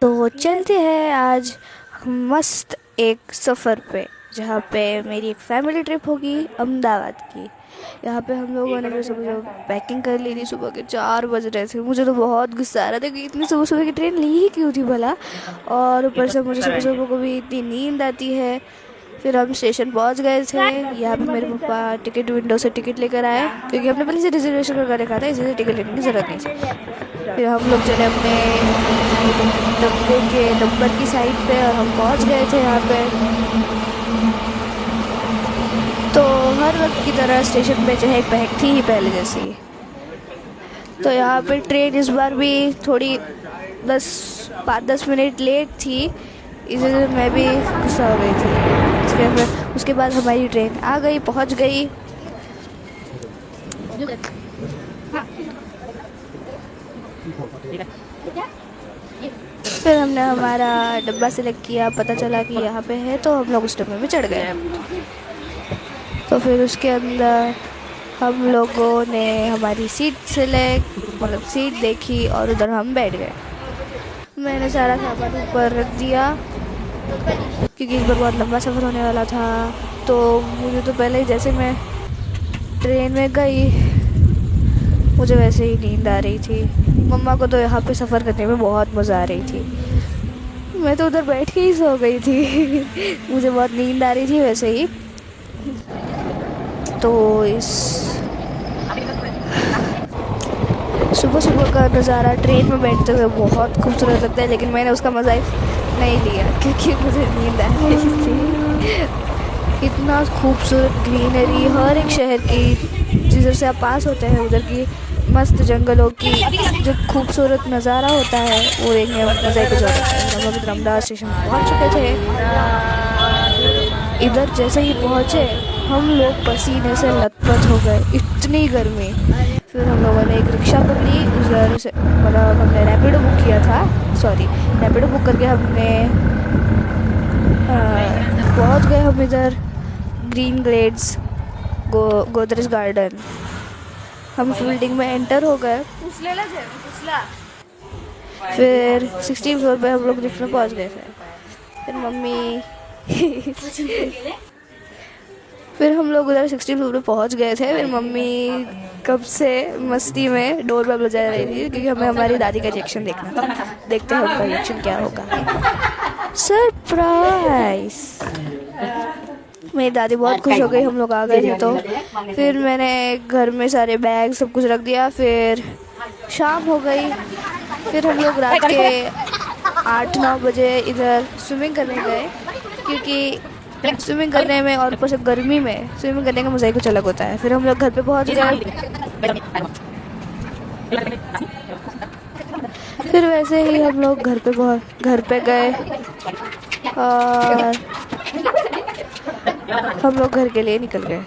तो चलते हैं आज मस्त एक सफ़र पे, जहाँ पे मेरी एक फैमिली ट्रिप होगी अहमदाबाद की। यहाँ पे हम लोगों ने जो सुबह पैकिंग कर ली थी, सुबह के 4 बज रहे थे। मुझे तो बहुत गुस्सा आ रहा था कि इतनी सुबह सुबह की ट्रेन ली ही क्यों थी भला। और ऊपर से मुझे सुबह सुबह को भी इतनी नींद आती है। फिर हम स्टेशन पहुंच गए थे। यहाँ पे मेरे पापा टिकट विंडो से टिकट लेकर आए, क्योंकि हमने पहले से रिजर्वेशन करके रखा था, इसलिए टिकट लेने की ज़रूरत नहीं थी। फिर हम लोग चले अपने डब्बे के नंबर की साइड पे और हम पहुंच गए थे यहाँ पे। तो हर वक्त की तरह स्टेशन पे चहक पहक थी ही पहले जैसी। तो यहाँ पे ट्रेन इस बार भी थोड़ी 5-10 मिनट लेट थी, इसलिए मैं भी गुस्सा हो गई थी। उसके बाद हमारी ट्रेन आ गई, पहुंच गई। फिर हमने हमारा डब्बा सेलेक्ट किया, पता चला कि यहाँ पे है, तो हम लोग उस डब्बे में चढ़ गए। तो फिर उसके अंदर हम लोगों ने हमारी मतलब सीट देखी और उधर हम बैठ गए। मैंने सारा सामान ऊपर रख दिया, क्योंकि इस बार बहुत लंबा सफ़र होने वाला था। तो मुझे तो पहले ही, जैसे मैं ट्रेन में गई, मुझे वैसे ही नींद आ रही थी। मम्मा को तो यहाँ पे सफ़र करने में बहुत मज़ा आ रही थी। मैं तो उधर बैठ के ही सो गई थी। मुझे बहुत नींद आ रही थी वैसे ही। तो इस सुबह सुबह का नज़ारा ट्रेन में बैठते हुए बहुत खूबसूरत लगता है, लेकिन मैंने उसका मज़ा नहीं लिया क्योंकि मुझे नींद आ रही थी। इतना खूबसूरत ग्रीनरी, हर एक शहर की जिधर से आप पास होते हैं उधर की मस्त जंगलों की जो खूबसूरत नज़ारा होता है, वो देखने में मज़ा ही कुछ और होता है। हम लोग अहमदाबाद स्टेशन पहुँच चुके थे। इधर जैसे ही पहुँचे हम लोग पसीने से लथपथ हो गए, इतनी गर्मी। फिर हम लोगों ने एक रिक्शा पकड़ी, उधर से मतलब हमने रैपिडो बुक किया था, रैपिडो बुक करके हमने पहुंच गए हम इधर ग्रीन ग्लेड्स गोदरेज गार्डन। हम बिल्डिंग में एंटर हो गए। फिर 16 फ्लोर पे हम लोग लिफ्ट में पहुंच गए थे। फिर मम्मी फिर हम लोग उधर 16 फ्लोर पे पहुंच गए थे। फिर मम्मी कब से मस्ती में डोर बेल बजा रही थी, क्योंकि हमें हमारी दादी का रिएक्शन देखना था। देखते हैं उनका रिएक्शन क्या होगा। सरप्राइज! मेरी दादी बहुत खुश हो गई, हम लोग आ गए थे। तो फिर मैंने घर में सारे बैग सब कुछ रख दिया। फिर शाम हो गई। फिर हम लोग रात के 8-9 बजे इधर स्विमिंग करने गए, क्योंकि स्विमिंग करने में और ऊपर से गर्मी में स्विमिंग करने का मज़ा ही कुछ अलग होता है। फिर हम लोग घर पे पहुंच गए। फिर वैसे ही हम लोग घर पे गए और हम लोग घर के लिए निकल गए।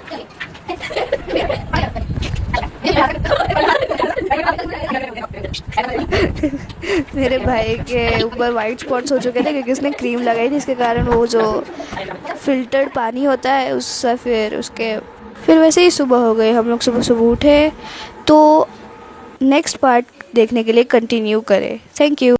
मेरे भाई के ऊपर वाइट स्पॉट्स हो चुके थे, क्योंकि उसने क्रीम लगाई थी, इसके कारण वो जो फिल्टर्ड पानी होता है उससे फिर वैसे ही सुबह हो गई। हम लोग सुबह सुबह उठे। तो नेक्स्ट पार्ट देखने के लिए कंटिन्यू करें। Thank you.